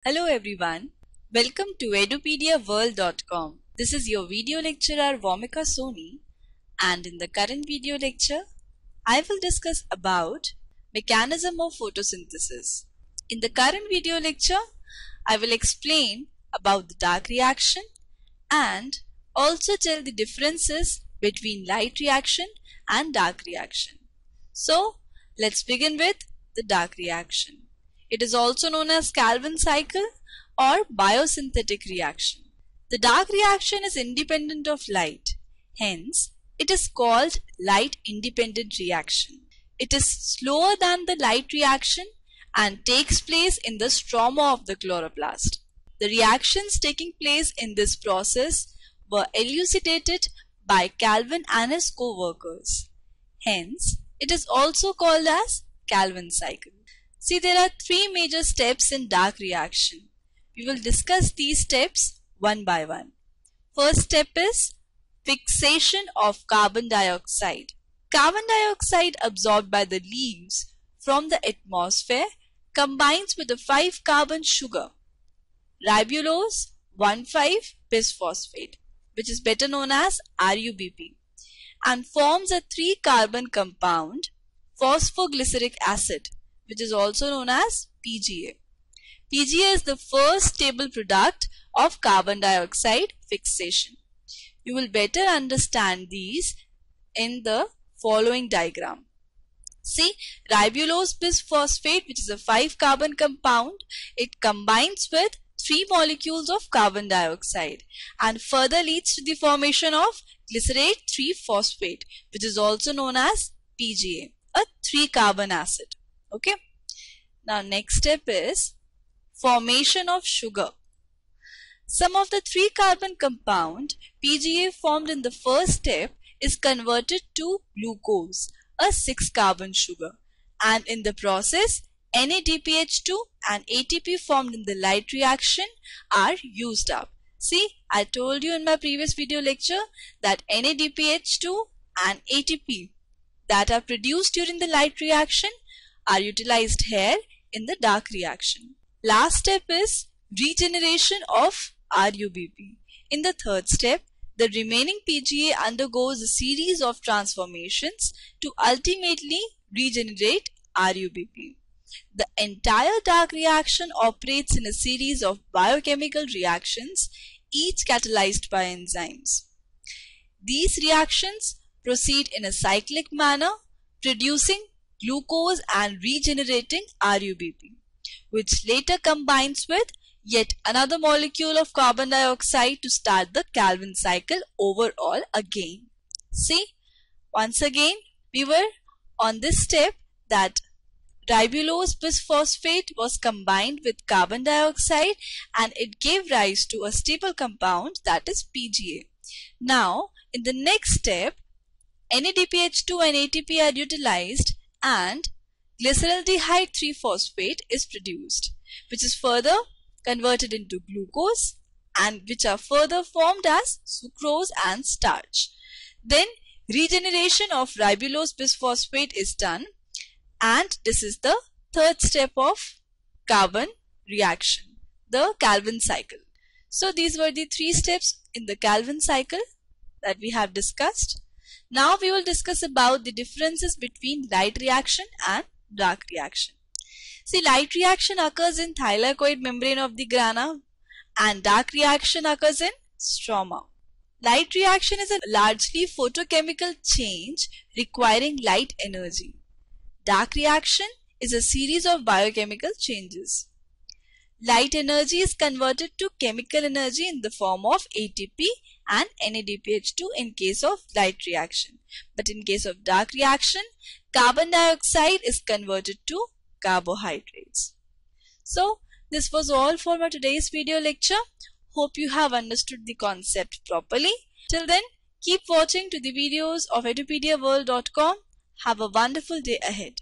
Hello everyone, welcome to edupediaworld.com. This is your video lecturer Vomika Soni, and in the current video lecture, I will discuss about mechanism of photosynthesis. In the current video lecture, I will explain about the dark reaction and also tell the differences between light reaction and dark reaction. So, let's begin with the dark reaction. It is also known as Calvin cycle or biosynthetic reaction. The dark reaction is independent of light. Hence, it is called light independent reaction. It is slower than the light reaction and takes place in the stroma of the chloroplast. The reactions taking place in this process were elucidated by Calvin and his co-workers. Hence, it is also called as Calvin cycle. See, there are three major steps in dark reaction. We will discuss these steps one by one. First step is fixation of carbon dioxide. Carbon dioxide absorbed by the leaves from the atmosphere combines with a 5-carbon sugar, ribulose 1,5-bisphosphate, which is better known as RUBP, and forms a 3-carbon compound, phosphoglyceric acid, which is also known as PGA. PGA is the first stable product of carbon dioxide fixation. You will better understand these in the following diagram. See, ribulose bisphosphate, which is a 5-carbon compound, it combines with 3 molecules of carbon dioxide and further leads to the formation of glycerate 3-phosphate, which is also known as PGA, a 3-carbon acid. Okay. Now next step is formation of sugar. Some of the 3-carbon compound PGA formed in the first step is converted to glucose, a 6-carbon sugar, and in the process NADPH2 and ATP formed in the light reaction are used up. See, I told you in my previous video lecture that NADPH2 and ATP that are produced during the light reaction are utilized here in the dark reaction. Last step is regeneration of RUBP. In the third step, the remaining PGA undergoes a series of transformations to ultimately regenerate RUBP. The entire dark reaction operates in a series of biochemical reactions, each catalyzed by enzymes. These reactions proceed in a cyclic manner, producing glucose and regenerating RUBP, which later combines with yet another molecule of carbon dioxide to start the Calvin cycle overall again. See, once again we were on this step that ribulose bisphosphate was combined with carbon dioxide and it gave rise to a stable compound, that is PGA. Now in the next step, NADPH2 and ATP are utilized and glyceraldehyde 3-phosphate is produced, which is further converted into glucose and which are further formed as sucrose and starch. Then regeneration of ribulose bisphosphate is done, and this is the third step of carbon reaction, the Calvin cycle. So these were the 3 steps in the Calvin cycle that we have discussed. Now we will discuss about the differences between light reaction and dark reaction. See, light reaction occurs in thylakoid membrane of the grana and dark reaction occurs in stroma. Light reaction is a largely photochemical change requiring light energy. Dark reaction is a series of biochemical changes. Light energy is converted to chemical energy in the form of ATP and NADPH2 in case of light reaction. But in case of dark reaction, carbon dioxide is converted to carbohydrates. So, this was all for my today's video lecture. Hope you have understood the concept properly. Till then, keep watching to the videos of edupediaworld.com. Have a wonderful day ahead.